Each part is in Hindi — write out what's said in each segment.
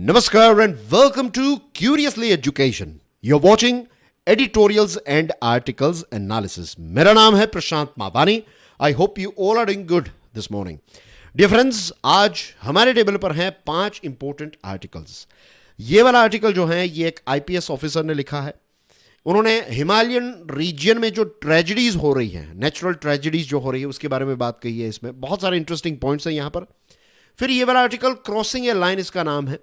Namaskar and welcome to Curiously Education. You're watching Editorials and Articles Analysis. मेरा नाम है प्रशांत Mawani. I hope you all are doing good this morning. Dear friends, आज हमारे टेबल पर हैं 5 इंपॉर्टेंट आर्टिकल्स. ये वाला आर्टिकल जो है ये एक आईपीएस ऑफिसर ने लिखा है. उन्होंने हिमालयन रीजन में जो ट्रेजेडीज हो रही हैं, नेचुरल ट्रेजेडीज जो हो रही है उसके बारे में बात कही है. इसमें बहुत सारे इंटरेस्टिंग पॉइंट्स हैं यहाँ पर. फिर ये वाला आर्टिकल क्रॉसिंग ए लाइन इसका नाम है.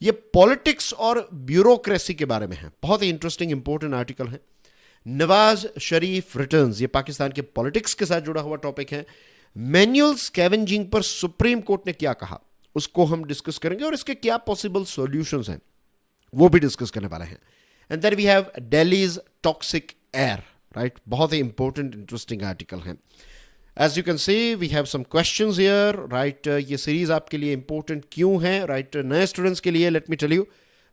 ये पॉलिटिक्स और ब्यूरोक्रेसी के बारे में है. बहुत ही इंटरेस्टिंग इंपॉर्टेंट आर्टिकल है. नवाज शरीफ रिटर्न्स, ये पाकिस्तान के पॉलिटिक्स के साथ जुड़ा हुआ टॉपिक है. मैनुअल स्कैवेंजिंग पर सुप्रीम कोर्ट ने क्या कहा उसको हम डिस्कस करेंगे और इसके क्या पॉसिबल सॉल्यूशंस हैं वो भी डिस्कस करने वाले हैं. And then we have Delhi's toxic air, right. बहुत ही इंपॉर्टेंट इंटरेस्टिंग आर्टिकल है. As you can see, we have some questions here, right? ये सीरीज आपके लिए इंपॉर्टेंट क्यों है, राइट? नए स्टूडेंट्स के लिए let me tell you,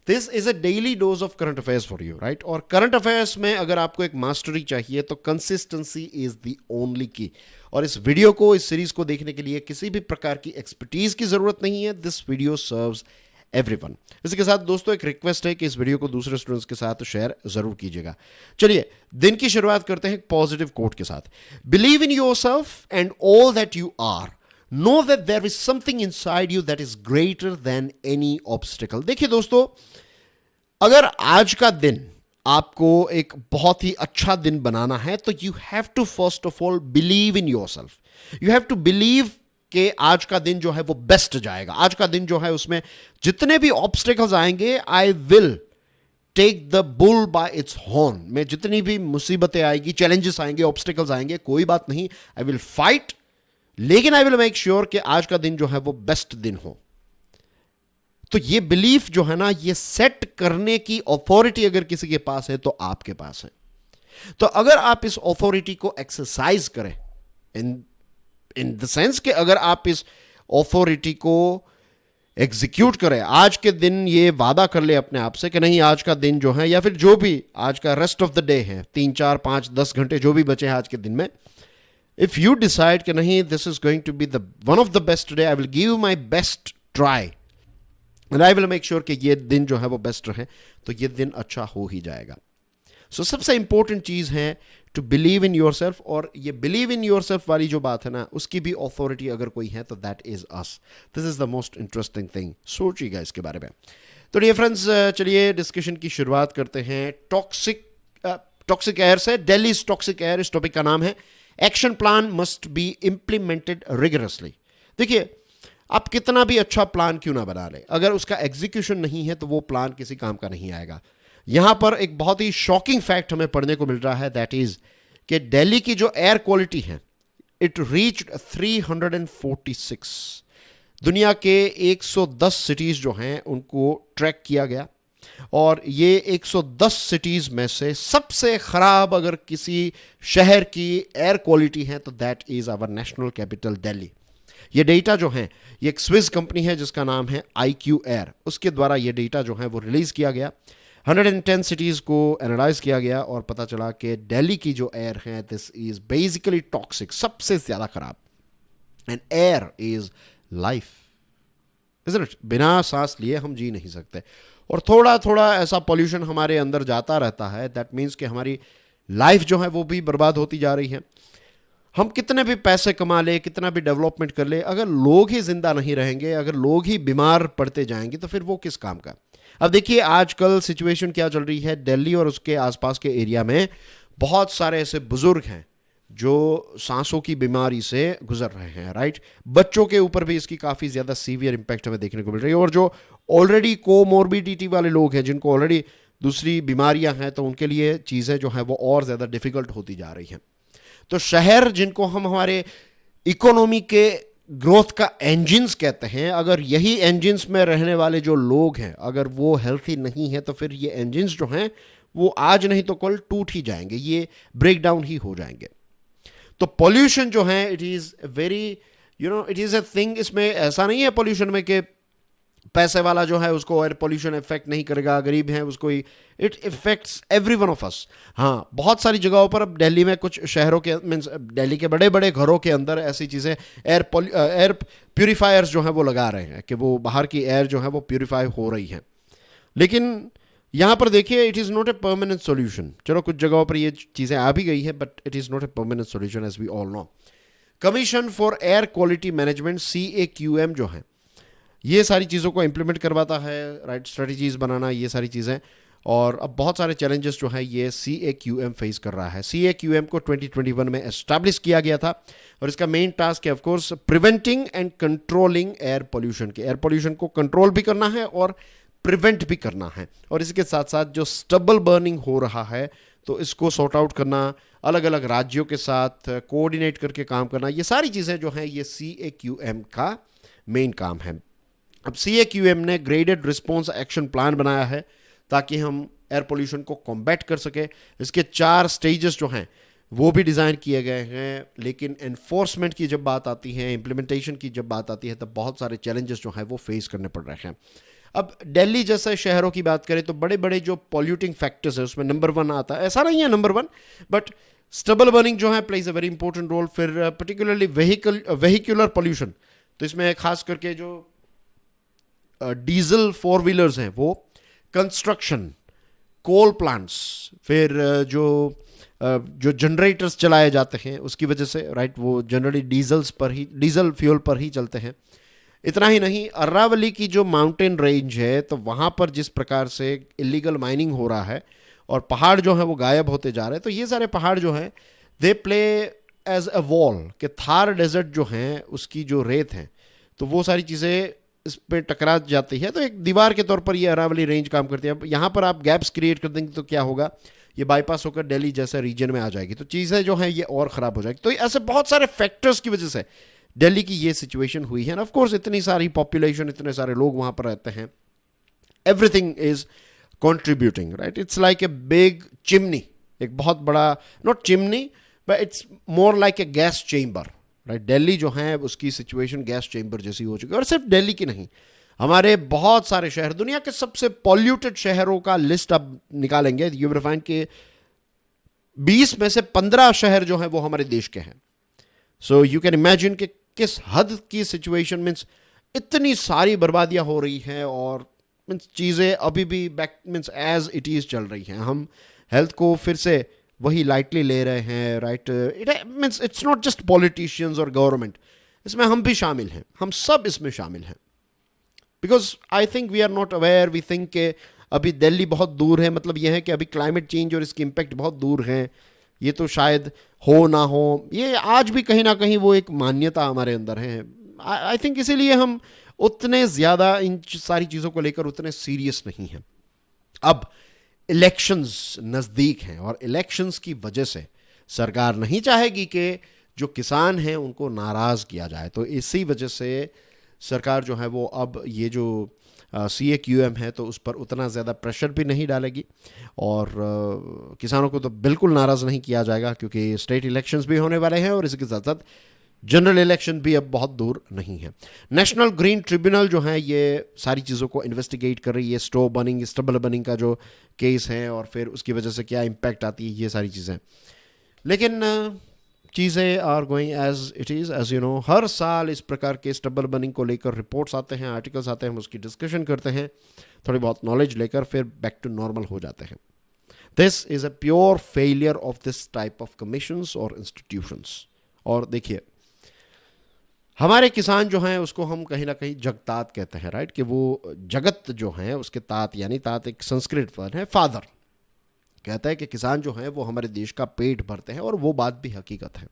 this is a daily dose of current affairs for you, right? और करंट अफेयर्स में अगर आपको एक मास्टरी चाहिए तो कंसिस्टेंसी इज द ओनली की. और इस वीडियो को, इस सीरीज को देखने के लिए किसी भी प्रकार की एक्सपर्टीज की जरूरत नहीं है. This video serves everyone. इसी के साथ दोस्तों एक रिक्वेस्ट है कि इस वीडियो को दूसरे स्टूडेंट्स के साथ शेयर जरूर कीजिएगा. चलिए दिन की शुरुआत करते हैं एक पॉजिटिव कोट के साथ. Believe in yourself and all that you are. Know that there is something inside you that is greater than any obstacle. देखिए दोस्तों, अगर आज का दिन आपको एक बहुत ही अच्छा दिन बनाना है तो you have to first of all believe in yourself. You have to believe कि आज का दिन जो है वो बेस्ट जाएगा. आज का दिन जो है उसमें जितने भी ऑब्स्टिकल्स आएंगे, I will take the bull by its horn. में जितनी भी मुसीबतें आएगी, चैलेंजेस आएंगे, ऑब्स्टिकल्स आएंगे, कोई बात नहीं, आई विल फाइट, लेकिन आई विल मेक श्योर कि आज का दिन जो है वो बेस्ट दिन हो. तो ये बिलीफ जो है ना, ये सेट करने की अथॉरिटी अगर किसी के पास है तो आपके पास है. तो अगर आप इस अथॉरिटी को एक्सरसाइज करें, इन द सेंस कि अगर आप इस ऑथोरिटी को एग्जीक्यूट करें, आज के दिन ये वादा कर ले अपने आप से कि नहीं, आज का दिन जो है या फिर जो भी आज का रेस्ट ऑफ द डे है, 3, 4, 5, 10 घंटे जो भी बचे हैं आज के दिन में, इफ यू डिसाइड कि नहीं, this is going to be the one of the best day, I will give my best try and I will make sure कि ये दिन जो है वो बेस्ट रहे, तो ये दिन अच्छा हो ही जाएगा. सो सबसे इंपॉर्टेंट चीज है to believe in yourself. और ये बिलीव इन योर सेल्फ वाली जो बात है ना, उसकी भी अथॉरिटी अगर कोई है तो that is us. This is the most interesting thing. सोचिएगा इसके बारे में. तो डियर फ्रेंड्स, चलिए डिस्कशन की शुरुआत करते हैं टॉक्सिक एयर से. दिल्ली टॉक्सिक एयर इस टॉपिक का नाम है. Action plan must be implemented rigorously. देखिए, आप कितना भी अच्छा प्लान क्यों ना बना ले, अगर उसका एग्जीक्यूशन नहीं है तो वो प्लान किसी काम का नहीं आएगा. यहां पर एक बहुत ही शॉकिंग फैक्ट हमें पढ़ने को मिल रहा है, दैट इज कि दिल्ली की जो एयर क्वालिटी है, इट रीच्ड 346. दुनिया के 110 सिटीज जो हैं उनको ट्रैक किया गया और ये 110 सिटीज में से सबसे खराब अगर किसी शहर की एयर क्वालिटी है तो that is our national capital Delhi. ये डेटा जो है, ये एक स्विस कंपनी है जिसका नाम है IQ एयर, उसके द्वारा ये डेटा जो है वो रिलीज किया गया. 110 सिटीज को एनालाइज किया गया और पता चला कि दिल्ली की जो एयर है, दिस इज बेसिकली टॉक्सिक, सबसे ज्यादा खराब. And air is life, isn't it? बिना सांस लिए हम जी नहीं सकते. और थोड़ा थोड़ा ऐसा पॉल्यूशन हमारे अंदर जाता रहता है, दैट मीन्स कि हमारी लाइफ जो है वो भी बर्बाद होती जा रही है. हम कितने भी पैसे कमा ले, कितना भी डेवलपमेंट कर ले, अगर लोग ही जिंदा नहीं रहेंगे, अगर लोग ही बीमार पड़ते जाएंगे तो फिर वो किस काम का. अब देखिए आजकल सिचुएशन क्या चल रही है. दिल्ली और उसके आसपास के एरिया में बहुत सारे ऐसे बुजुर्ग हैं जो सांसों की बीमारी से गुजर रहे हैं, राइट. बच्चों के ऊपर भी इसकी काफ़ी ज़्यादा सीवियर इंपैक्ट हमें देखने को मिल रही है. और जो ऑलरेडी कोमोर्बिडिटी वाले लोग हैं, जिनको ऑलरेडी दूसरी बीमारियां हैं, तो उनके लिए चीज़ें जो हैं वो और ज़्यादा डिफ़िकल्ट होती जा रही हैं. तो शहर जिनको हम हमारे इकोनॉमी के ग्रोथ का इंजिन्स कहते हैं, अगर यही इंजिन्स में रहने वाले जो लोग हैं अगर वो हेल्थी नहीं है तो फिर ये इंजिन्स जो हैं वो आज नहीं तो कल टूट ही जाएंगे, ये ब्रेक डाउन ही हो जाएंगे. तो पॉल्यूशन जो है, it is very it is a thing. इसमें ऐसा नहीं है पॉल्यूशन में कि पैसे वाला जो है उसको एयर पोल्यूशन इफेक्ट नहीं करेगा, गरीब है उसको ही, it effects every one of us. हाँ, बहुत सारी जगहों पर अब दिल्ली में कुछ शहरों के मीन्स दिल्ली के बड़े बड़े घरों के अंदर ऐसी चीज़ें एयर प्यूरिफायर्स जो है वो लगा रहे हैं कि वो बाहर की एयर जो है वो प्यूरिफाई हो रही है। लेकिन यहाँ पर देखिए, it is not a permanent solution. चलो कुछ जगहों पर ये चीज़ें आ भी गई है, but it is not a permanent solution as we all know. Commission for air quality management CAQM जो है, ये सारी चीज़ों को इम्प्लीमेंट करवाता है, राइट, स्ट्रेटजीज बनाना, ये सारी चीज़ें। और अब बहुत सारे चैलेंजेस जो है ये CAQM फेस कर रहा है। CAQM को 2021 में एस्टैब्लिश किया गया था और इसका मेन टास्क है of course preventing and controlling air pollution के। एयर पोल्यूशन को कंट्रोल भी करना है और प्रिवेंट भी करना है, और इसके साथ साथ जो स्टबल बर्निंग हो रहा है तो इसको सॉर्ट आउट करना, अलग अलग राज्यों के साथ कोऑर्डिनेट करके काम करना, ये सारी चीज़ें जो हैं ये CAQM का मेन काम है। अब CAQM ने ग्रेडेड रिस्पॉन्स एक्शन प्लान बनाया है ताकि हम एयर पोल्यूशन को कॉम्बैट कर सके। इसके 4 स्टेजेस जो हैं वो भी डिज़ाइन किए गए हैं, लेकिन एनफोर्समेंट की जब बात आती है, इम्प्लीमेंटेशन की जब बात आती है, तब बहुत सारे चैलेंजेस जो हैं वो फेस करने पड़ रहे हैं। अब दिल्ली जैसे शहरों की बात करें तो बड़े बड़े जो पॉल्यूटिंग फैक्टर्स है उसमें नंबर 1 आता है, ऐसा नहीं है नंबर 1, बट स्टबल बर्निंग जो है plays a very important role. फिर पर्टिकुलरली वेहिकुलर पॉल्यूशन, तो इसमें खास करके जो डीजल 4 व्हीलर्स हैं वो, कंस्ट्रक्शन, कोल प्लांट्स, फिर जो जनरेटर्स चलाए जाते हैं उसकी वजह से, राइट, वो जनरली डीजल फ्यूल पर ही चलते हैं। इतना ही नहीं, अरावली की जो माउंटेन रेंज है तो वहाँ पर जिस प्रकार से इलीगल माइनिंग हो रहा है और पहाड़ जो है वो गायब होते जा रहे हैं, तो ये सारे पहाड़ जो हैं they play as a wall, कि थार डेजर्ट जो हैं उसकी जो रेत है तो वो सारी चीज़ें इस पे टकरा जाती है, तो एक दीवार के तौर पर ये अरावली रेंज काम करती है। अब यहाँ पर आप गैप्स क्रिएट कर देंगे तो क्या होगा, ये बाईपास होकर दिल्ली जैसे रीजन में आ जाएगी, तो चीज़ें जो हैं ये और ख़राब हो जाएगी। तो ऐसे बहुत सारे फैक्टर्स की वजह से दिल्ली की ये सिचुएशन हुई है। ऑफ कोर्स इतनी सारी पॉपुलेशन, इतने सारे लोग वहाँ पर रहते हैं, everything is contributing, right. It's like a big chimney, एक बहुत बड़ा, not chimney but it's more like a gas chamber, right. Delhi जो है उसकी सिचुएशन गैस चेम्बर जैसी हो चुकी है। और सिर्फ दिल्ली की नहीं, हमारे बहुत सारे शहर, दुनिया के सबसे पॉल्यूटेड शहरों का लिस्ट आप निकालेंगे, यू विल फाइंड के 20 में से 15 शहर जो हैं वो हमारे देश के हैं। सो यू कैन इमेजिन कि किस हद की सिचुएशन, मीन्स इतनी सारी बर्बादियां हो रही हैं और मीन्स चीज़ें अभी भी back means as it is चल रही हैं। हम हेल्थ को फिर से वही लाइटली ले रहे हैं, right. It means it's not just politicians और गवर्नमेंट, इसमें हम भी शामिल हैं, हम सब इसमें शामिल हैं। Because I think we are not aware, we think के अभी दिल्ली बहुत दूर है, मतलब यह है कि अभी क्लाइमेट चेंज और इसकी इम्पैक्ट बहुत दूर हैं, ये तो शायद हो ना हो, ये आज भी कहीं ना कहीं वो एक मान्यता हमारे अंदर है। आई थिंक इसीलिए हम उतने ज़्यादा इन सारी चीज़ों को लेकर उतने सीरियस नहीं हैं। अब इलेक्शंस नज़दीक हैं और इलेक्शंस की वजह से सरकार नहीं चाहेगी कि जो किसान हैं उनको नाराज़ किया जाए, तो इसी वजह से सरकार जो है वो अब ये जो CAQM है तो उस पर उतना ज़्यादा प्रेशर भी नहीं डालेगी और किसानों को तो बिल्कुल नाराज़ नहीं किया जाएगा, क्योंकि स्टेट इलेक्शंस भी होने वाले हैं और इसके साथ साथ जनरल इलेक्शन भी अब बहुत दूर नहीं है। नेशनल ग्रीन ट्रिब्यूनल जो है ये सारी चीज़ों को इन्वेस्टिगेट कर रही है, स्टबल बर्निंग का जो केस है और फिर उसकी वजह से क्या इम्पैक्ट आती है, ये सारी चीज़ें। लेकिन चीज़ें are going as it is, as you know, हर साल इस प्रकार के स्टबल बर्निंग को लेकर रिपोर्ट्स आते हैं, आर्टिकल्स आते हैं, हम उसकी डिस्कशन करते हैं, थोड़ी बहुत नॉलेज लेकर फिर बैक टू नॉर्मल हो जाते हैं। This is a pure failure of this type of commissions और इंस्टीट्यूशंस। और देखिए, हमारे किसान जो हैं उसको हम कहीं ना कहीं जगतात कहते हैं, राइट, कि वो जगत जो हैं उसके तात, यानी तात एक संस्कृत वर्ड है, फादर कहता है कि किसान जो हैं वो हमारे देश का पेट भरते हैं, और वो बात भी हकीकत है।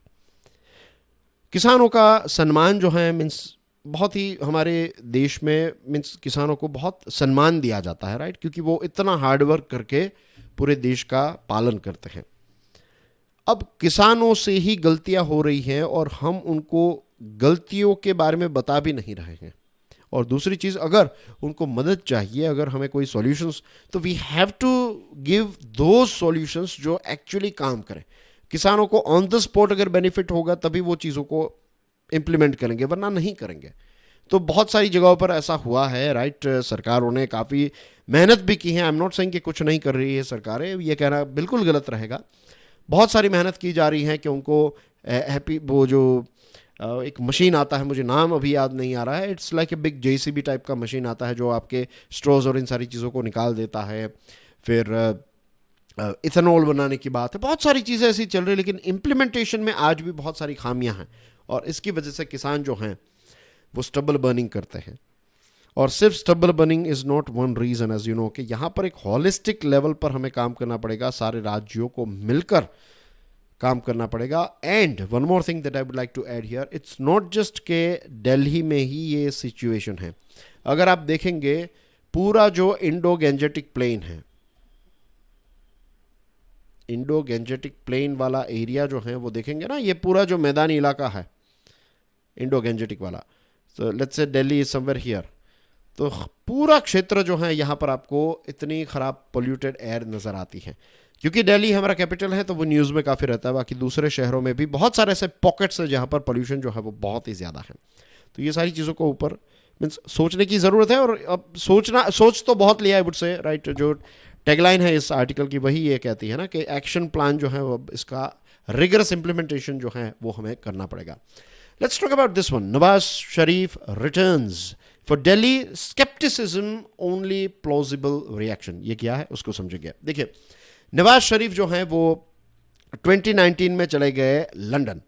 किसानों का सम्मान जो है, मीन्स बहुत ही हमारे देश में मीन्स किसानों को बहुत सम्मान दिया जाता है, राइट, क्योंकि वो इतना हार्डवर्क करके पूरे देश का पालन करते हैं। अब किसानों से ही गलतियां हो रही हैं और हम उनको गलतियों के बारे में बता भी नहीं रहे हैं। और दूसरी चीज़, अगर उनको मदद चाहिए, अगर हमें कोई सॉल्यूशंस, तो we have to give those solutions जो एक्चुअली काम करें। किसानों को ऑन द स्पॉट अगर बेनिफिट होगा तभी वो चीज़ों को इम्प्लीमेंट करेंगे, वरना नहीं करेंगे। तो बहुत सारी जगहों पर ऐसा हुआ है, राइट। सरकारों ने काफ़ी मेहनत भी की है। आई एम नॉट सेइंग कि कुछ नहीं कर रही है सरकारें, ये कहना बिल्कुल गलत रहेगा। बहुत सारी मेहनत की जा रही है कि उनको हैप्पी वो जो एक मशीन आता है, मुझे नाम अभी याद नहीं आ रहा है, it's like a big JCB type का मशीन आता है जो आपके स्ट्रॉज और इन सारी चीज़ों को निकाल देता है। फिर इथेनॉल बनाने की बात है, बहुत सारी चीज़ें ऐसी चल रही है, लेकिन इम्प्लीमेंटेशन में आज भी बहुत सारी खामियां हैं। और इसकी वजह से किसान जो हैं वो स्टबल बर्निंग करते हैं। और सिर्फ stubble burning is not one reason, as you know, कि यहाँ पर एक हॉलिस्टिक लेवल पर हमें काम करना पड़ेगा, सारे राज्यों को मिलकर काम करना पड़ेगा। And one more thing that I would like to add here, it's not just के दिल्ली में ही ये सिचुएशन है। अगर आप देखेंगे पूरा जो इंडो गैंजेटिक प्लेन है, इंडो गैंजेटिक प्लेन वाला एरिया जो है वो देखेंगे ना, ये पूरा जो मैदानी इलाका है इंडो गैंजेटिक वाला, तो let's say Delhi is somewhere here, तो पूरा क्षेत्र जो है यहाँ पर आपको इतनी ख़राब पोल्यूटेड एयर नज़र आती है। क्योंकि दिल्ली हमारा कैपिटल है तो वो न्यूज़ में काफ़ी रहता है, बाकी दूसरे शहरों में भी बहुत सारे ऐसे पॉकेट्स हैं जहाँ पर पोल्यूशन जो है वो बहुत ही ज़्यादा है। तो ये सारी चीज़ों को ऊपर मीन्स सोचने की ज़रूरत है। और अब सोच तो बहुत लिया है वुड से, राइट। जो टैगलाइन है इस आर्टिकल की वही ये कहती है ना कि एक्शन प्लान जो है वो इसका रिगरस इम्प्लीमेंटेशन जो है वो हमें करना पड़ेगा। Let's talk about this one. Nawaz Sharif returns for Delhi, scepticism only plausible reaction. ये क्या है उसको समझेंगे। देखिए, नवाज शरीफ जो हैं वो 2019 में चले गए लंदन।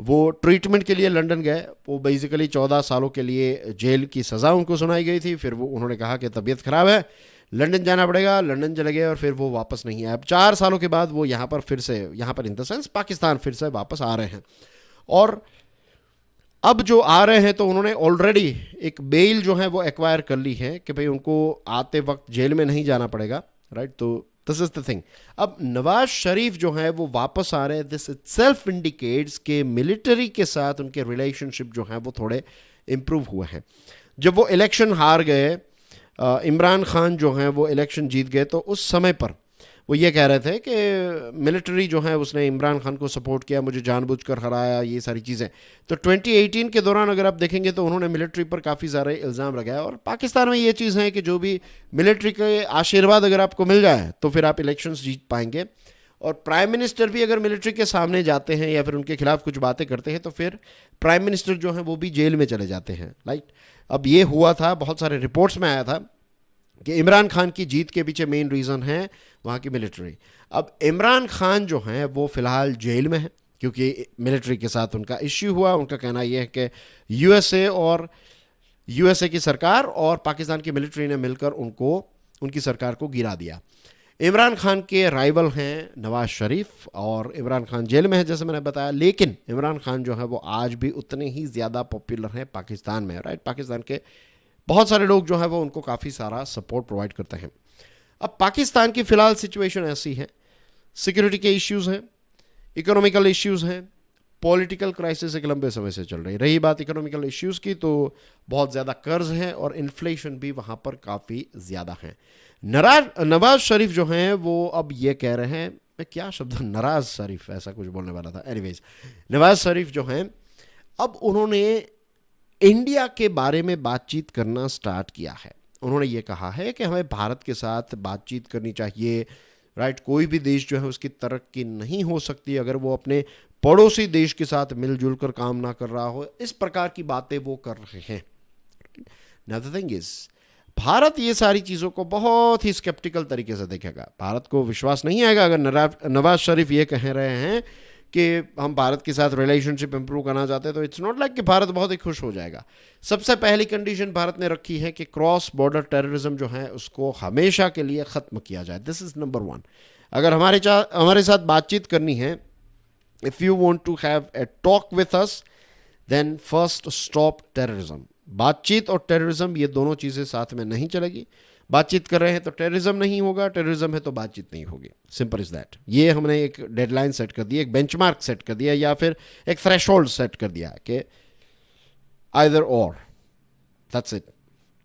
वो ट्रीटमेंट के लिए लंदन गए। वो बेसिकली 14 सालों के लिए जेल की सज़ा उनको सुनाई गई थी। फिर वो उन्होंने कहा कि तबीयत ख़राब है, लंदन जाना पड़ेगा। लंदन चले गए और फिर वो वापस नहीं आए। अब 4 सालों के बाद वो यहाँ पर फिर से, यहाँ पर इन द सेंस पाकिस्तान, फिर से वापस आ रहे हैं। और अब जो आ रहे हैं तो उन्होंने ऑलरेडी एक बेल जो है वो एक्वायर कर ली है कि भाई उनको आते वक्त जेल में नहीं जाना पड़ेगा, राइट। तो दिस इज द थिंग। अब नवाज शरीफ जो है वो वापस आ रहे हैं, दिस सेल्फ इंडिकेट्स के मिलिट्री के साथ उनके रिलेशनशिप जो हैं वो थोड़े इम्प्रूव हुए हैं। जब वो इलेक्शन हार गए, इमरान खान जो हैं वो इलेक्शन जीत गए, तो उस समय पर वो ये कह रहे थे कि मिलिट्री जो है उसने इमरान खान को सपोर्ट किया, मुझे जानबूझकर हराया, ये सारी चीज़ें। तो 2018 के दौरान अगर आप देखेंगे तो उन्होंने मिलिट्री पर काफ़ी सारे इल्ज़ाम लगाए। और पाकिस्तान में ये चीज़ है कि जो भी मिलिट्री के आशीर्वाद अगर आपको मिल जाए तो फिर आप इलेक्शंस जीत पाएंगे। और प्राइम मिनिस्टर भी अगर मिलिट्री के सामने जाते हैं या फिर उनके खिलाफ कुछ बातें करते हैं तो फिर प्राइम मिनिस्टर जो हैं वो भी जेल में चले जाते हैं, राइट। अब ये हुआ था, बहुत सारे रिपोर्ट्स में आया था कि इमरान खान की जीत के पीछे मेन रीज़न है वहाँ की मिलिट्री। अब इमरान खान जो हैं वो फ़िलहाल जेल में है क्योंकि मिलिट्री के साथ उनका इश्यू हुआ। उनका कहना यह है कि यूएसए की सरकार और पाकिस्तान की मिलिट्री ने मिलकर उनकी सरकार को गिरा दिया। इमरान खान के राइवल हैं नवाज शरीफ और इमरान खान जेल में है जैसे मैंने बताया। लेकिन इमरान खान जो है वो आज भी उतने ही ज़्यादा पॉपुलर हैं पाकिस्तान में, राइट। पाकिस्तान के बहुत सारे लोग जो है वो उनको काफ़ी सारा सपोर्ट प्रोवाइड करते हैं। अब पाकिस्तान की फ़िलहाल सिचुएशन ऐसी है, सिक्योरिटी के इश्यूज़ हैं, इकोनॉमिकल इश्यूज़ हैं, पॉलिटिकल क्राइसिस एक लंबे समय से चल रही बात इकोनॉमिकल इश्यूज़ की, तो बहुत ज़्यादा कर्ज है और इन्फ्लेशन भी वहाँ पर काफ़ी ज़्यादा है। नवाज शरीफ जो हैं वो अब ये कह रहे हैं, मैं क्या शब्द, नाराज शरीफ ऐसा कुछ बोलने वाला था, एनीवेज नवाज शरीफ जो हैं अब उन्होंने इंडिया के बारे में बातचीत करना स्टार्ट किया है। उन्होंने ये कहा है कि हमें भारत के साथ बातचीत करनी चाहिए, राइट। कोई भी देश जो है उसकी तरक्की नहीं हो सकती अगर वो अपने पड़ोसी देश के साथ मिलजुल कर काम ना कर रहा हो। इस प्रकार की बातें वो कर रहे हैं। Now the thing is, Bharat ये सारी चीज़ों को बहुत ही स्केप्टिकल तरीके से देखेगा। भारत को विश्वास नहीं आएगा अगर नवाज शरीफ ये कह रहे हैं कि हम भारत के साथ रिलेशनशिप इंप्रूव करना चाहते हैं, तो इट्स नॉट लाइक कि भारत बहुत ही खुश हो जाएगा। सबसे पहली कंडीशन भारत ने रखी है कि क्रॉस बॉर्डर टेररिज्म जो है उसको हमेशा के लिए ख़त्म किया जाए। This is number 1। अगर हमारे साथ बातचीत करनी है, if you want to have a talk with us, then first stop terrorism. बातचीत और टेररिज्म ये दोनों चीज़ें साथ में नहीं चलेगी। बातचीत कर रहे हैं तो टेररिज्म नहीं होगा, टेररिज्म है तो बातचीत नहीं होगी। Simple is that. ये हमने एक डेडलाइन सेट कर दी, एक बेंचमार्क सेट कर दिया या फिर एक थ्रेशोल्ड सेट कर दिया कि आइदर और, दैट्स इट।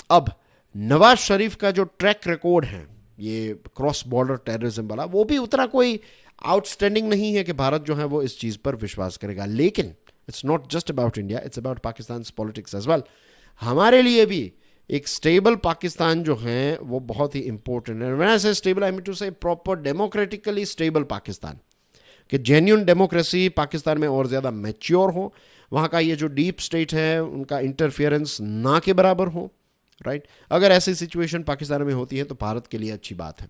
अब नवाज शरीफ का जो ट्रैक रिकॉर्ड है ये क्रॉस बॉर्डर टेररिज्म वाला, वो भी उतना कोई आउटस्टैंडिंग नहीं है कि भारत जो है वो इस चीज़ पर विश्वास करेगा। लेकिन it's not just about India, it's about Pakistan politics as well. हमारे लिए भी एक स्टेबल पाकिस्तान जो है वो बहुत ही इंपॉर्टेंट है। व्हेन आई से स्टेबल, आई मीन टू से प्रॉपर डेमोक्रेटिकली स्टेबल पाकिस्तान, कि जेन्युइन डेमोक्रेसी पाकिस्तान में और ज़्यादा मैच्योर हो, वहाँ का ये जो डीप स्टेट है उनका इंटरफियरेंस ना के बराबर हो, राइट। अगर ऐसी सिचुएशन पाकिस्तान में होती है तो भारत के लिए अच्छी बात है।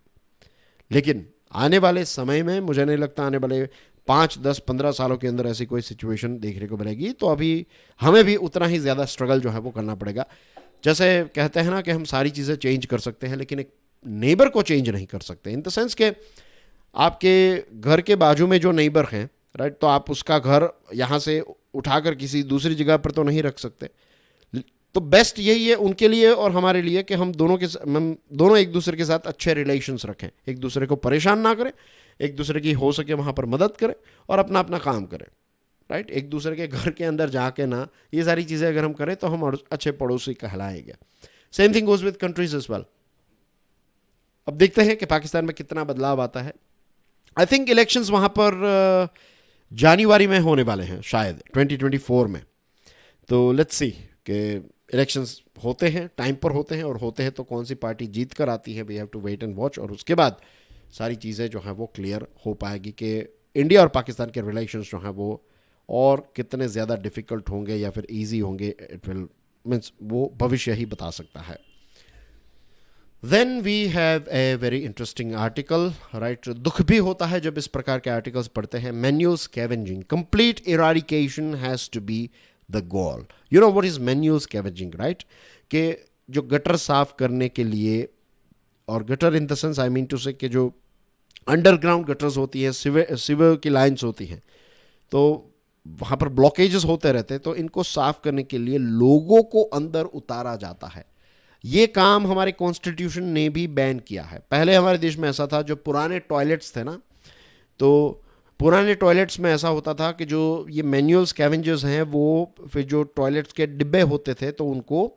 लेकिन आने वाले समय में मुझे नहीं लगता आने वाले 5, 10, 15 सालों के अंदर ऐसी कोई सिचुएशन देखने को मिलेगी। तो अभी हमें भी उतना ही ज़्यादा स्ट्रगल जो है वो करना पड़ेगा। जैसे कहते हैं ना कि हम सारी चीज़ें चेंज कर सकते हैं लेकिन एक नेबर को चेंज नहीं कर सकते, इन द सेंस के आपके घर के बाजू में जो नेबर हैं, राइट, तो आप उसका घर यहाँ से उठाकर किसी दूसरी जगह पर तो नहीं रख सकते। तो बेस्ट यही है उनके लिए और हमारे लिए कि हम दोनों एक दूसरे के साथ अच्छे रिलेशंस रखें, एक दूसरे को परेशान ना करें, एक दूसरे की हो सके वहाँ पर मदद करें और अपना अपना काम करें, राइट। एक दूसरे के घर के अंदर जाके ना ये सारी चीज़ें अगर हम करें तो हम अच्छे पड़ोसी कहलाएंगे। Same thing goes with countries as well. अब देखते हैं कि पाकिस्तान में कितना बदलाव आता है। आई थिंक इलेक्शंस वहाँ पर जनवरी में होने वाले हैं शायद 2024 में। तो लेट्स सी कि इलेक्शंस होते हैं, टाइम पर होते हैं, और होते हैं तो कौन सी पार्टी जीत कर आती है। We have to wait and watch, और उसके बाद सारी चीज़ें जो हैं वो क्लियर हो पाएगी कि इंडिया और पाकिस्तान के रिलेशंस जो हैं वो और कितने ज़्यादा डिफ़िकल्ट होंगे या फिर ईजी होंगे। इट विल मीन्स वो भविष्य ही बता सकता है। Then we have a very interesting article, right. दुख भी होता है जब इस प्रकार के आर्टिकल्स पढ़ते हैं। Manual scavenging, complete eradication has to be the goal. You know what is manual scavenging, right, कि जो गटर साफ करने के लिए, और gutter in the sense I mean to say कि जो अंडरग्राउंड गटर्स होती हैं, सिवर की लाइंस होती हैं, तो वहाँ पर ब्लॉकेजेस होते रहते हैं, तो इनको साफ करने के लिए लोगों को अंदर उतारा जाता है। ये काम हमारे कॉन्स्टिट्यूशन ने भी बैन किया है। पहले हमारे देश में ऐसा था, जो पुराने टॉयलेट्स थे ना, तो पुराने टॉयलेट्स में ऐसा होता था कि जो ये मैनुअल स्कैवेंजर्स हैं वो फिर जो टॉयलेट्स के डिब्बे होते थे तो उनको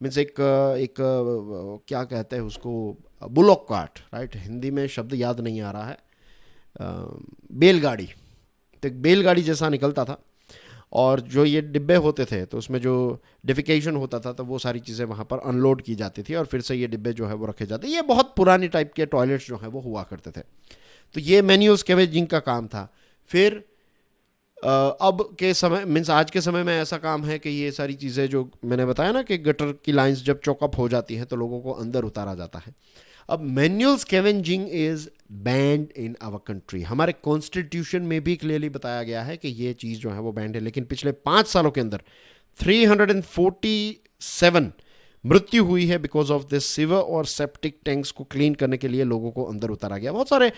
मीन्स एक क्या कहते हैं उसको, बुलॉक कार्ट, राइट, हिंदी में शब्द याद नहीं आ रहा है, बैलगाड़ी, तो एक बैलगाड़ी जैसा निकलता था, और जो ये डिब्बे होते थे तो उसमें जो डिफिकेशन होता था तो वो सारी चीज़ें वहाँ पर अनलोड की जाती थी और फिर से ये डिब्बे जो है वो रखे जाते। ये बहुत पुरानी टाइप के टॉयलेट्स जो हैं वो हुआ करते थे। तो ये मैन्यूल स्कैवेंजिंग का काम था। फिर अब के समय मीन्स आज के समय में ऐसा काम है कि ये सारी चीज़ें जो मैंने बताया ना कि गटर की लाइंस जब चौकअप हो जाती हैं तो लोगों को अंदर उतारा जाता है। अब manual scavenging is banned in our country. हमारे कॉन्स्टिट्यूशन में भी क्लियरली बताया गया है कि ये चीज़ जो है वो बैंड है, लेकिन पिछले 5 सालों के अंदर 347 मृत्यु हुई है बिकॉज ऑफ दिस। सिवर और सेप्टिक टैंक्स को क्लीन करने के लिए लोगों को अंदर उतारा गया। बहुत सारे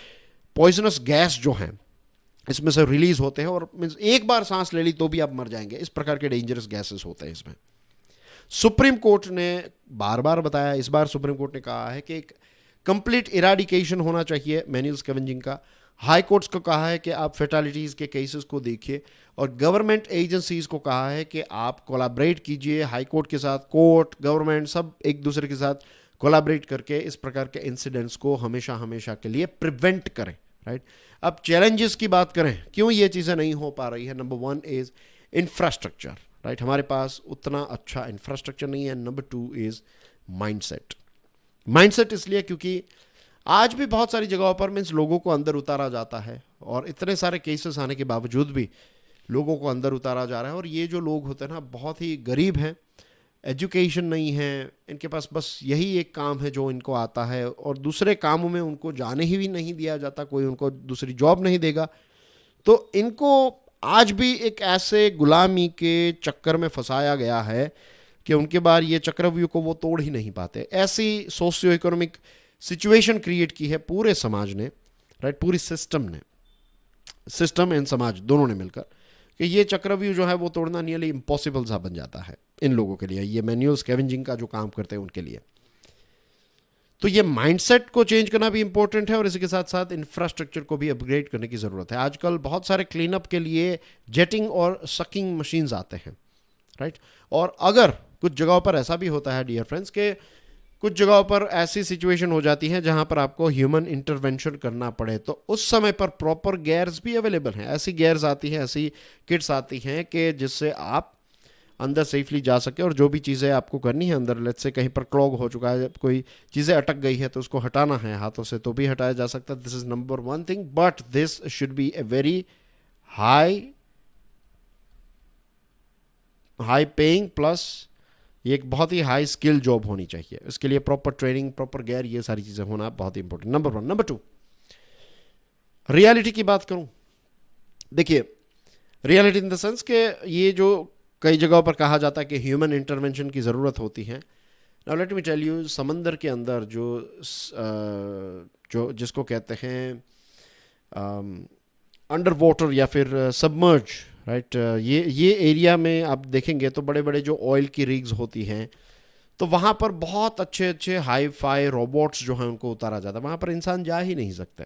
पॉइजनस गैस जो हैं इसमें से रिलीज होते हैं, और मीन्स एक बार सांस ले ली तो भी आप मर जाएंगे, इस प्रकार के डेंजरस गैसेस होते हैं इसमें। सुप्रीम कोर्ट ने बार बार बताया, इस बार सुप्रीम कोर्ट ने कहा है कि एक कंप्लीट इराडिकेशन होना चाहिए मैन्युअल स्कैवेंजिंग का। हाई कोर्ट्स को कहा है कि आप फेटालिटीज़ के केसेस को देखिए, और गवर्नमेंट एजेंसीज को कहा है कि आप कोलैबोरेट कीजिए हाई कोर्ट के साथ। कोर्ट, गवर्नमेंट सब एक दूसरे के साथ कोलैबोरेट करके इस प्रकार के इंसिडेंट्स को हमेशा हमेशा के लिए प्रिवेंट करें, राइट। अब चैलेंजेस की बात करें, क्यों ये चीज़ें नहीं हो पा रही है। नंबर 1 इज़ इंफ्रास्ट्रक्चर, राइट, हमारे पास उतना अच्छा इंफ्रास्ट्रक्चर नहीं है। Number 2 is mindset. माइंडसेट इसलिए क्योंकि आज भी बहुत सारी जगहों पर मीन्स लोगों को अंदर उतारा जाता है, और इतने सारे केसेस आने के बावजूद भी लोगों को अंदर उतारा जा रहा है। और ये जो लोग होते हैं ना, बहुत ही गरीब हैं, एजुकेशन नहीं है, इनके पास बस यही एक काम है जो इनको आता है, और दूसरे कामों में उनको जाने ही भी नहीं दिया जाता, कोई उनको दूसरी जॉब नहीं देगा। तो इनको आज भी एक ऐसे गुलामी के चक्कर में फंसाया गया है कि उनके बाद ये चक्रव्यूह को वो तोड़ ही नहीं पाते। ऐसी सोशियो इकोनॉमिक सिचुएशन क्रिएट की है पूरे समाज ने, राइट, पूरी सिस्टम ने, सिस्टम एंड समाज दोनों ने मिलकर, कि ये चक्रव्यूह जो है वो तोड़ना नियरली इम्पॉसिबल सा बन जाता है इन लोगों के लिए, ये मैन्युअल स्कैवेंजिंग का जो काम करते हैं उनके लिए। तो ये माइंडसेट को चेंज करना भी इंपॉर्टेंट है, और इसी के साथ साथ इंफ्रास्ट्रक्चर को भी अपग्रेड करने की ज़रूरत है। आजकल बहुत सारे क्लीन अप के लिए जेटिंग और सकिंग मशीन्स आते हैं, राइट। और अगर कुछ जगहों पर ऐसा भी होता है डियर फ्रेंड्स कि कुछ जगहों पर ऐसी सिचुएशन हो जाती है जहां पर आपको ह्यूमन इंटरवेंशन करना पड़े, तो उस समय पर प्रॉपर गेयर्स भी अवेलेबल हैं। ऐसी गेयर्स आती हैं, ऐसी किट्स आती हैं कि जिससे आप अंदर सेफली जा सके, और जो भी चीज़ें आपको करनी है अंदर, लेट्स से कहीं पर क्लॉग हो चुका है, कोई चीज़ें अटक गई है तो उसको हटाना है हाथों से तो भी हटाया जा सकता है. This is number one thing, but this should be a very high paying plus ये एक बहुत ही हाई स्किल जॉब होनी चाहिए. इसके लिए प्रॉपर ट्रेनिंग, प्रॉपर गेयर, ये सारी चीज़ें होना बहुत ही important. Number one. Number two, reality की बात करूं. देखिए, रियलिटी इन द सेंस के ये जो कई जगहों पर कहा जाता है कि ह्यूमन इंटरवेंशन की ज़रूरत होती है. Now let me tell you, समंदर के अंदर जो जिसको कहते हैं अंडर वाटर या फिर सबमर्ज, राइट, ये एरिया में आप देखेंगे तो बड़े बड़े जो ऑयल की रिग्स होती हैं, तो वहाँ पर बहुत अच्छे अच्छे हाई फाई रोबोट्स जो हैं उनको उतारा जाता है. वहाँ पर इंसान जा ही नहीं सकते.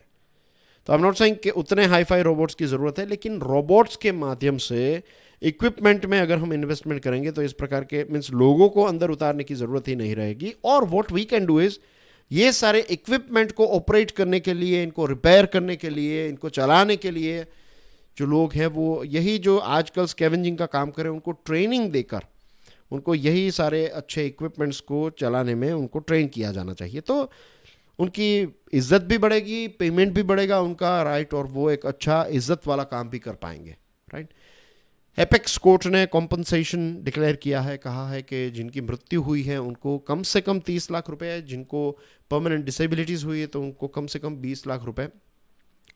तो आई एम नॉट सेइंग कि उतने हाई फाई रोबोट्स की ज़रूरत है, लेकिन रोबोट्स के माध्यम से इक्विपमेंट में अगर हम इन्वेस्टमेंट करेंगे तो इस प्रकार के मीन्स लोगों को अंदर उतारने की ज़रूरत ही नहीं रहेगी. और what we can do is, ये सारे इक्विपमेंट को ऑपरेट करने के लिए, इनको रिपेयर करने के लिए, इनको चलाने के लिए जो लोग हैं वो यही जो आजकल स्कैवेंजिंग का काम करें उनको ट्रेनिंग देकर उनको यही सारे अच्छे इक्विपमेंट्स को चलाने में उनको ट्रेन किया जाना चाहिए. तो उनकी इज्जत भी बढ़ेगी, पेमेंट भी बढ़ेगा उनका, राइट, और वो एक अच्छा इज्जत वाला काम भी कर पाएंगे, राइट. एपेक्स कोर्ट ने कॉम्पनसेशन डिक्लेयर किया है, कहा है कि जिनकी मृत्यु हुई है उनको कम से कम 30 लाख रुपए, जिनको परमानेंट डिसेबिलिटीज़ हुई है तो उनको कम से कम 20 लाख रुपए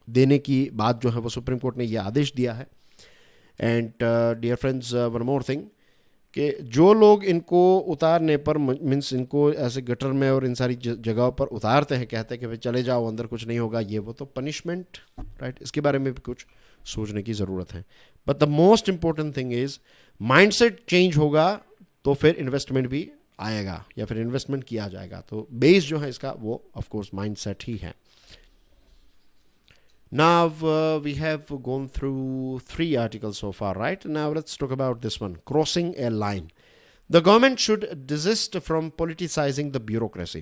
देने की बात जो है वो सुप्रीम कोर्ट ने ये आदेश दिया है. And dear friends, one more thing कि जो लोग इनको उतारने पर मीन्स इनको ऐसे गटर में और इन सारी जगहों पर उतारते हैं, कहते हैं कि भाई चले जाओ अंदर कुछ नहीं होगा, ये वो, तो पनिशमेंट, राइट, इसके बारे में भी कुछ सोचने की ज़रूरत है. But the most important thing is mindset change होगा तो फिर इन्वेस्टमेंट भी आएगा या फिर इन्वेस्टमेंट किया जाएगा. तो बेस जो है इसका वो ऑफकोर्स माइंडसेट ही है. Now we have gone through 3 articles so far, right? Now let's talk about this one, crossing a line. The government should desist from politicizing the bureaucracy.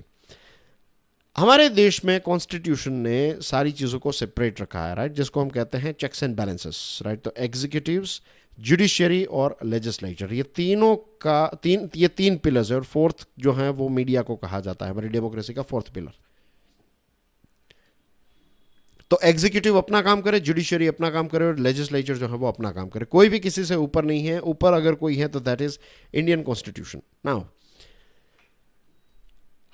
हमारे देश में कॉन्स्टिट्यूशन ने सारी चीज़ों को सेपरेट रखा है, राइट, जिसको हम कहते हैं चेक्स एंड बैलेंसेस, राइट. तो एग्जीक्यूटिव्स, जुडिशरी और लेजिस्लेचर, ये तीनों का ये 3 पिलर्स है, और फोर्थ जो है वो मीडिया को कहा जाता है, हमारी डेमोक्रेसी का 4th पिलर. तो एग्जीक्यूटिव अपना काम करे, जुडिशरी अपना काम करे, और लेजिस्लेचर जो है वो अपना काम करे. कोई भी किसी से ऊपर नहीं है. ऊपर अगर कोई है तो that is Indian constitution. Now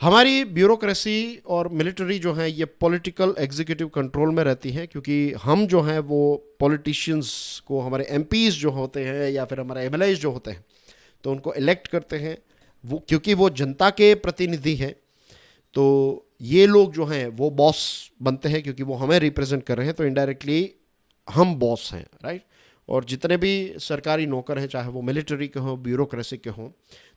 हमारी ब्यूरोक्रेसी और मिलिट्री जो है ये पॉलिटिकल एग्जीक्यूटिव कंट्रोल में रहती है, क्योंकि हम जो हैं वो पॉलिटिशियंस को, हमारे एमपीज जो होते हैं या फिर हमारे एमएलएज जो होते हैं, तो उनको इलेक्ट करते हैं वो, क्योंकि वो जनता के प्रतिनिधि हैं. तो ये लोग जो हैं वो बॉस बनते हैं क्योंकि वो हमें रिप्रेजेंट कर रहे हैं, तो इनडायरेक्टली हम बॉस हैं, राइट. और जितने भी सरकारी नौकर हैं, चाहे वो मिलिट्री के हों, ब्यूरोक्रेसी के हों,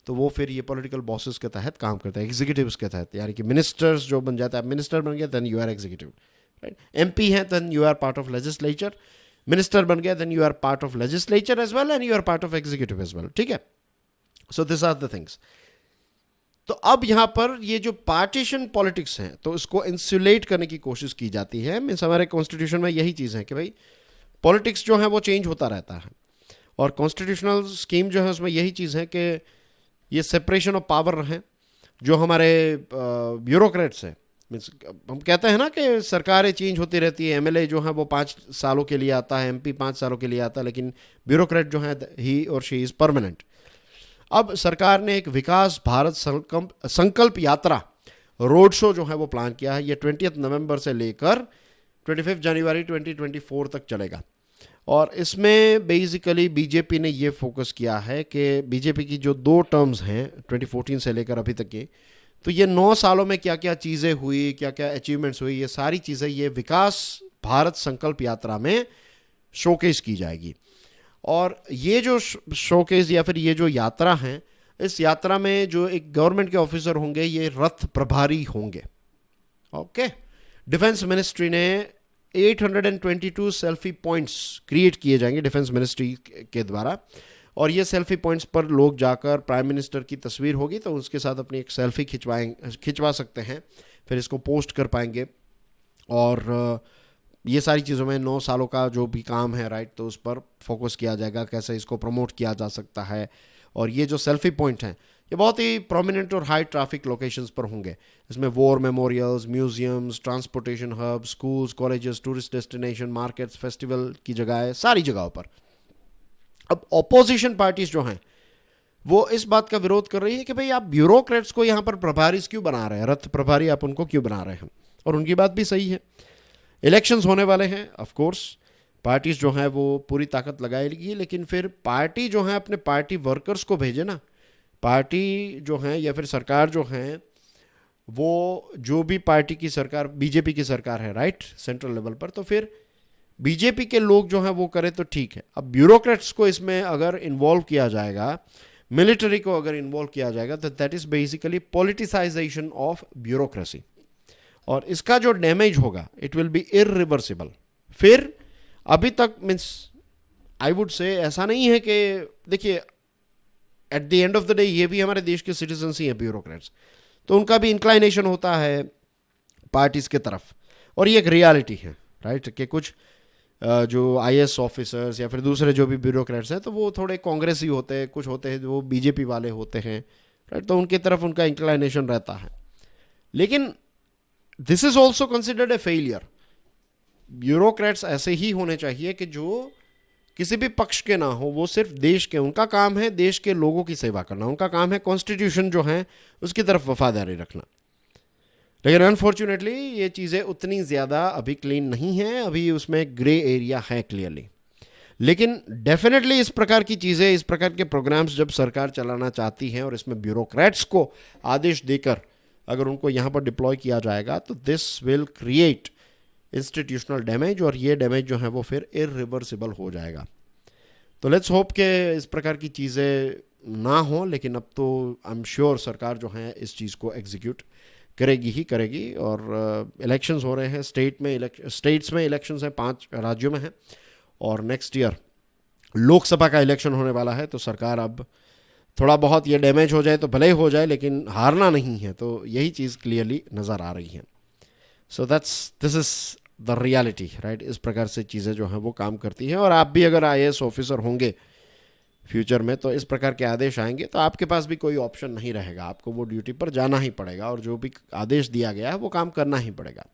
तो वो फिर ये पॉलिटिकल बॉसेस के तहत काम करते हैं, एग्जीक्यूटिव्स के तहत. यानी कि मिनिस्टर्स जो बन जाता है, मिनिस्टर बन गया then you are executive, right. MP हैं then you are part of legislature, minister बन गया then you are part of legislature as well and you are part of executive as well, ठीक है. So this are the things. तो अब यहाँ पर ये जो पार्टीशन पॉलिटिक्स हैं, तो इसको इंसुलेट करने की कोशिश की जाती है. मीन्स हमारे कॉन्स्टिट्यूशन में यही चीज़ है कि भाई पॉलिटिक्स जो है वो चेंज होता रहता है, और कॉन्स्टिट्यूशनल स्कीम जो है उसमें यही चीज़ है कि ये सेपरेशन ऑफ पावर रहे. जो हमारे ब्यूरोक्रेट्स हैं, मीन्स हम कहते हैं ना कि सरकारें चेंज होती रहती है, एमएलए जो है वो 5 सालों के लिए आता है, एमपी 5 सालों के लिए आता है, लेकिन ब्यूरोक्रेट जो है ही और शी इज़ परमानेंट. अब सरकार ने एक विकास भारत संकल्प यात्रा रोड शो जो है वो प्लान किया है. ये 20 नवंबर से लेकर 25 जनवरी 2024 तक चलेगा. और इसमें बेसिकली बीजेपी ने ये फोकस किया है कि बीजेपी की जो 2 टर्म्स हैं 2014 से लेकर अभी तक की, तो ये 9 सालों में क्या क्या चीज़ें हुई, क्या क्या अचीवमेंट्स हुई, ये सारी चीज़ें ये विकास भारत संकल्प यात्रा में शोकेस की जाएगी. और ये जो शोकेस या फिर ये जो यात्रा है, इस यात्रा में जो एक गवर्नमेंट के ऑफिसर होंगे ये रथ प्रभारी होंगे. ओके. डिफेंस मिनिस्ट्री ने 822 सेल्फी पॉइंट्स क्रिएट किए जाएंगे डिफेंस मिनिस्ट्री के द्वारा, और ये सेल्फी पॉइंट्स पर लोग जाकर प्राइम मिनिस्टर की तस्वीर होगी तो उसके साथ अपनी एक सेल्फी खिंचवा सकते हैं, फिर इसको पोस्ट कर पाएंगे. और ये सारी चीज़ों में 9 सालों का जो भी काम है, राइट, तो उस पर फोकस किया जाएगा, कैसे इसको प्रमोट किया जा सकता है और ये जो सेल्फी पॉइंट हैं ये बहुत ही प्रोमिनेंट और हाई ट्रैफिक लोकेशंस पर होंगे। इसमें war memorials, museums, transportation hub, schools, colleges, tourist destination, markets, festival की जगह, सारी जगहों पर। अब ऑपोजिशन पार्टीज जो हैं वो इस बात का विरोध कर रही है कि भाई आप ब्यूरोक्रेट्स को यहाँ पर प्रभारी क्यों बना रहे हैं, रथ प्रभारी आप उनको क्यों बना रहे हैं। और उनकी बात भी सही है। इलेक्शंस होने वाले हैं, ऑफ कोर्स पार्टीज जो हैं वो पूरी ताकत लगाएगी, लेकिन फिर पार्टी जो है अपने पार्टी वर्कर्स को भेजे ना। पार्टी जो हैं या फिर सरकार जो हैं वो जो भी पार्टी की सरकार, बीजेपी की सरकार है राइट, सेंट्रल लेवल पर, तो फिर बीजेपी के लोग जो हैं वो करें तो ठीक है। अब ब्यूरोक्रेट्स को इसमें अगर इन्वॉल्व किया जाएगा, मिलिट्री को अगर इन्वॉल्व किया जाएगा, तो that is basically politicisation of bureaucracy, और इसका जो डैमेज होगा इट विल बी इरिवर्सिबल। फिर अभी तक मीन्स आई वुड से ऐसा नहीं है कि देखिए at the end of the day ये भी हमारे देश के सिटीजन्स ही हैं ब्यूरोक्रेट्स, तो उनका भी इंक्लाइनेशन होता है पार्टीज के तरफ, और ये एक रियलिटी है राइट कि कुछ जो आईएएस ऑफिसर्स या फिर दूसरे जो भी ब्यूरोक्रेट्स हैं तो वो थोड़े कांग्रेसी होते हैं, कुछ होते हैं जो बीजेपी वाले होते हैं राइट, तो उनकी तरफ उनका इंक्लाइनेशन रहता है। लेकिन this is also considered a failure. Bureaucrats ऐसे ही होने चाहिए कि जो किसी भी पक्ष के ना हो, वो सिर्फ देश के, उनका काम है देश के लोगों की सेवा करना, उनका काम है कॉन्स्टिट्यूशन जो है उसकी तरफ वफादारी रखना। लेकिन अनफॉर्चुनेटली ये चीज़ें उतनी ज़्यादा अभी क्लीन नहीं हैं, अभी उसमें ग्रे एरिया है क्लियरली। लेकिन डेफिनेटली इस प्रकार की चीज़ें, इस प्रकार के प्रोग्राम्स जब सरकार चलाना चाहती है और इसमें ब्यूरोक्रेट्स को आदेश देकर अगर उनको यहाँ पर डिप्लॉय किया जाएगा तो this will create institutional damage, और ये डैमेज जो है वो फिर इरिवर्सिबल हो जाएगा। तो लेट्स होप कि इस प्रकार की चीज़ें ना हो, लेकिन अब तो आई एम श्योर सरकार जो है इस चीज़ को एग्जीक्यूट करेगी ही करेगी। और इलेक्शंस हो रहे हैं स्टेट्स में इलेक्शंस हैं, 5 राज्यों में हैं, और नेक्स्ट ईयर लोकसभा का इलेक्शन होने वाला है। तो सरकार अब थोड़ा बहुत ये डैमेज हो जाए तो भले ही हो जाए, लेकिन हारना नहीं है, तो यही चीज़ क्लियरली नज़र आ रही है। So this is the reality right. इस प्रकार से चीज़ें जो हैं वो काम करती हैं, और आप भी अगर आईएएस ऑफिसर होंगे फ्यूचर में तो इस प्रकार के आदेश आएंगे तो आपके पास भी कोई ऑप्शन नहीं रहेगा, आपको वो ड्यूटी पर जाना ही पड़ेगा, और जो भी आदेश दिया गया है वो काम करना ही पड़ेगा।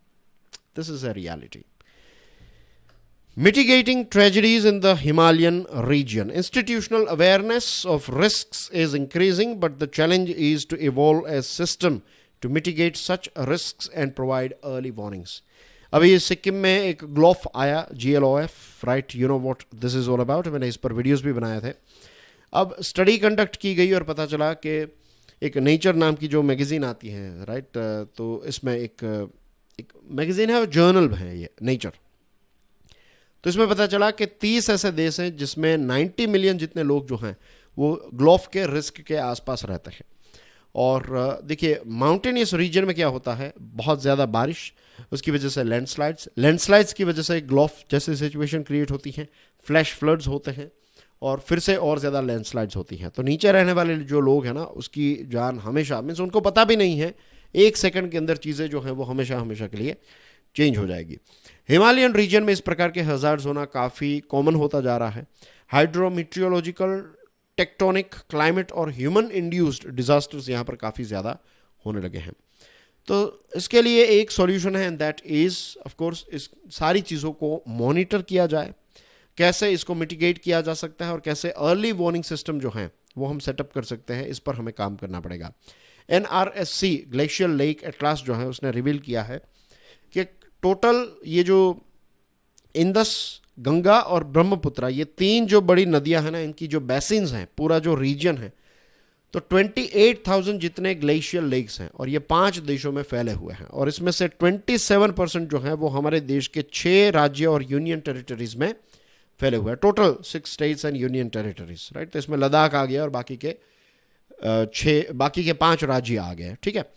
This is a reality. Mitigating tragedies in the Himalayan region. Institutional awareness of risks is increasing, but the challenge is to evolve a system to mitigate such risks and provide early warnings. अभी सिक्किम में एक ग्लोफ आया, GLOF, right, you know what this is all about. मैंने इस पर वीडियोस भी बनाए थे। अब स्टडी कंडक्ट की गई और पता चला कि एक नेचर नाम की जो मैगज़ीन आती है राइट, तो इसमें एक मैगज़ीन है और जर्नल है ये नेचर। तो इसमें पता चला कि 30 ऐसे देश हैं जिसमें 90 मिलियन जितने लोग जो हैं वो ग्लोफ के रिस्क के आसपास रहते हैं। और देखिए माउंटेनियस रीजन में क्या होता है, बहुत ज़्यादा बारिश, उसकी वजह से लैंडस्लाइड्स की वजह से ग्लोफ जैसी सिचुएशन क्रिएट होती हैं, फ्लैश फ्लड्स होते हैं, और फिर से और ज़्यादा लैंडस्लाइड्स होती हैं। तो नीचे रहने वाले जो लोग हैं ना उसकी जान हमेशा, मीन्स उनको पता भी नहीं है, 1 सेकंड के अंदर चीज़ें जो हैं वो हमेशा के लिए चेंज हो जाएगी। हिमालयन रीजन में इस प्रकार के हज़ार्ड्स होना काफ़ी कॉमन होता जा रहा है। हाइड्रोमीट्रियोलॉजिकल, टेक्टोनिक, क्लाइमेट और ह्यूमन इंड्यूस्ड डिजास्टर्स यहाँ पर काफ़ी ज़्यादा होने लगे हैं। तो इसके लिए एक सॉल्यूशन है, and that is of course इस सारी चीज़ों को मॉनिटर किया जाए, कैसे इसको मिटिगेट किया जा सकता है और कैसे अर्ली वार्निंग सिस्टम जो हैं वो हम सेटअप कर सकते हैं, इस पर हमें काम करना पड़ेगा। NRSC ग्लेशियर लेक एटलास जो है उसने रिवील किया है कि टोटल ये जो इंदस, गंगा और ब्रह्मपुत्रा, ये 3 जो बड़ी नदियां हैं ना, इनकी जो बेसिन्स हैं, पूरा जो रीजन है, तो 28,000 जितने ग्लेशियर लेक्स हैं, और ये 5 देशों में फैले हुए हैं। और इसमें से 27% जो है वो हमारे देश के 6 राज्य और यूनियन टेरिटरीज में फैले हुए हैं। Total 6 states and union territories right. तो इसमें लद्दाख आ गया और बाकी के 5 राज्य आ गए, ठीक है।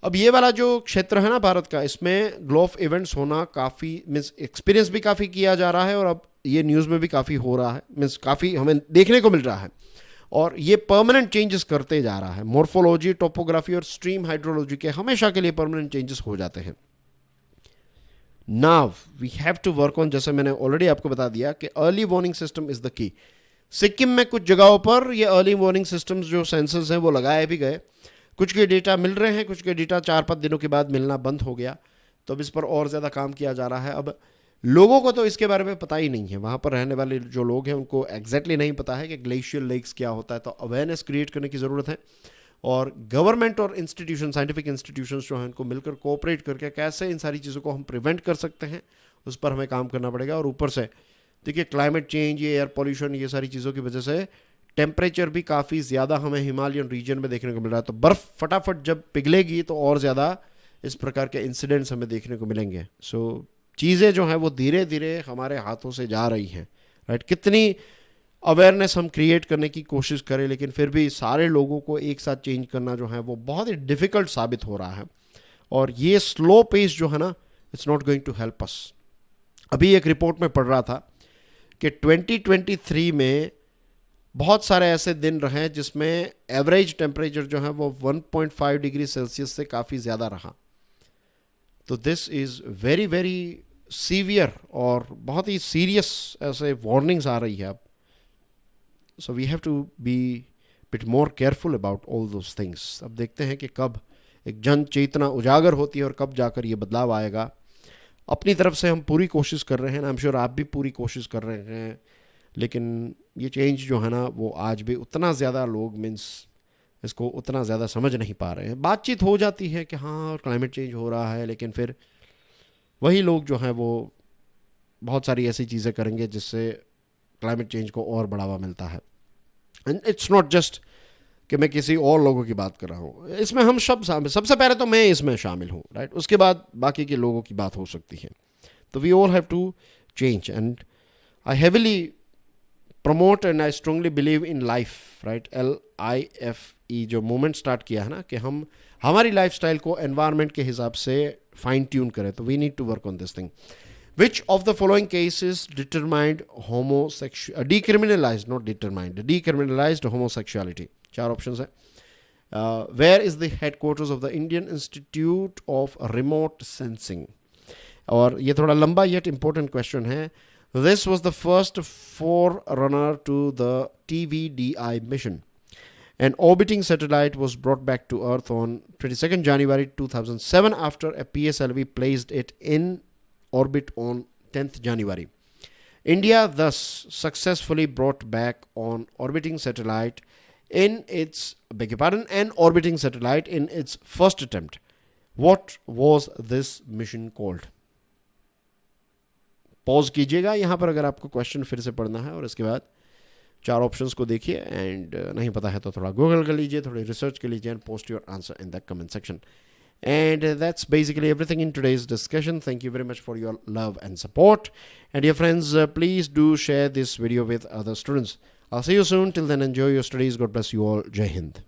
अब ये वाला जो क्षेत्र है ना भारत का, इसमें ग्लोफ इवेंट्स होना काफ़ी, मीन्स एक्सपीरियंस भी काफ़ी किया जा रहा है, और अब ये न्यूज़ में भी काफ़ी हो रहा है, मीन्स काफ़ी हमें देखने को मिल रहा है, और ये परमानेंट चेंजेस करते जा रहा है। मॉर्फोलॉजी, टोपोग्राफी और स्ट्रीम हाइड्रोलॉजी के हमेशा के लिए परमानेंट चेंजेस हो जाते हैं। Now we have to work on, जैसे मैंने ऑलरेडी आपको बता दिया कि early warning system is the key. Sikkim में कुछ जगहों पर ये अर्ली वार्निंग सिस्टम्स जो सेंसर्स हैं वो लगाए भी गए, कुछ के डेटा मिल रहे हैं, कुछ के डेटा 4-5 दिनों के बाद मिलना बंद हो गया। तो अब इस पर और ज़्यादा काम किया जा रहा है। अब लोगों को तो इसके बारे में पता ही नहीं है, वहाँ पर रहने वाले जो लोग हैं उनको एग्जैक्टली नहीं पता है कि ग्लेशियल लेक्स क्या होता है। तो अवेयरनेस क्रिएट करने की ज़रूरत है, और गवर्नमेंट और इंस्टीट्यूशन, साइंटिफिक इंस्टीट्यूशंस जो हैं उनको मिलकर कोऑपरेट करके कैसे इन सारी चीज़ों को हम प्रिवेंट कर सकते हैं, उस पर हमें काम करना पड़ेगा। और ऊपर से देखिए क्लाइमेट चेंज, ये एयर पॉल्यूशन, ये सारी चीज़ों की वजह से टेम्परेचर भी काफ़ी ज़्यादा हमें हिमालयन रीजन में देखने को मिल रहा है। तो बर्फ़ फटाफट जब पिघलेगी तो और ज़्यादा इस प्रकार के इंसिडेंट्स हमें देखने को मिलेंगे। सो चीज़ें जो हैं वो धीरे धीरे हमारे हाथों से जा रही हैं, राइट। कितनी अवेयरनेस हम क्रिएट करने की कोशिश करें, लेकिन फिर भी सारे लोगों को एक साथ चेंज करना जो है वो बहुत ही डिफ़िकल्ट साबित हो रहा है। और ये स्लो पेस जो है ना, it's not going to help us. अभी एक रिपोर्ट में पढ़ रहा था कि 2023 में बहुत सारे ऐसे दिन रहे जिसमें एवरेज टेम्परेचर जो है वो 1.5 डिग्री सेल्सियस से काफ़ी ज़्यादा रहा। तो this is very very severe, और बहुत ही सीरियस ऐसे वार्निंग्स आ रही है अब। So we have to be bit more careful about all those things. अब देखते हैं कि कब एक जन चेतना उजागर होती है और कब जाकर ये बदलाव आएगा। अपनी तरफ से हम पूरी कोशिश कर रहे हैं, आई एम श्योर आप भी पूरी कोशिश कर रहे हैं, लेकिन ये चेंज जो है ना वो आज भी उतना ज़्यादा लोग मीन्स इसको उतना ज़्यादा समझ नहीं पा रहे हैं। बातचीत हो जाती है कि हाँ क्लाइमेट चेंज हो रहा है, लेकिन फिर वही लोग जो हैं वो बहुत सारी ऐसी चीज़ें करेंगे जिससे क्लाइमेट चेंज को और बढ़ावा मिलता है। एंड इट्स नॉट जस्ट कि मैं किसी और लोगों की बात कर रहा हूँ, इसमें हम सबसे पहले तो मैं इसमें शामिल हूँ, राइट। उसके बाद बाकी के लोगों की बात हो सकती है। तो we all have to change, and I heavily promote and I strongly believe in life, right. LIFE जो मूवमेंट स्टार्ट किया है ना, कि हम हमारी लाइफस्टाइल को एनवायरनमेंट के हिसाब से फाइन ट्यून करें। तो we need to work on this thing. Which of the following cases determined decriminalized, not determined, decriminalized homosexuality? 4 options है. Where is the headquarters of the Indian Institute of Remote Sensing? और ये थोड़ा लंबा yet important question है. This was the first forerunner to the TVDI mission. An orbiting satellite was brought back to Earth on 22nd January 2007 after a PSLV placed it in orbit on 10th January. India thus successfully brought back an orbiting satellite in its first attempt. What was this mission called? Pause कीजिएगा यहाँ पर अगर आपको क्वेश्चन फिर से पढ़ना है, और इसके बाद 4 ऑप्शंस को देखिए, एंड नहीं पता है तो थोड़ा गूगल कर लीजिए, थोड़ी रिसर्च कर लीजिए, and post your answer in the comment section. And that's basically everything in today's discussion. Thank you very much for your love and support. And dear friends, please do share this video with other students. I'll see you soon. Till then, enjoy your studies. God bless you all. Jai Hind.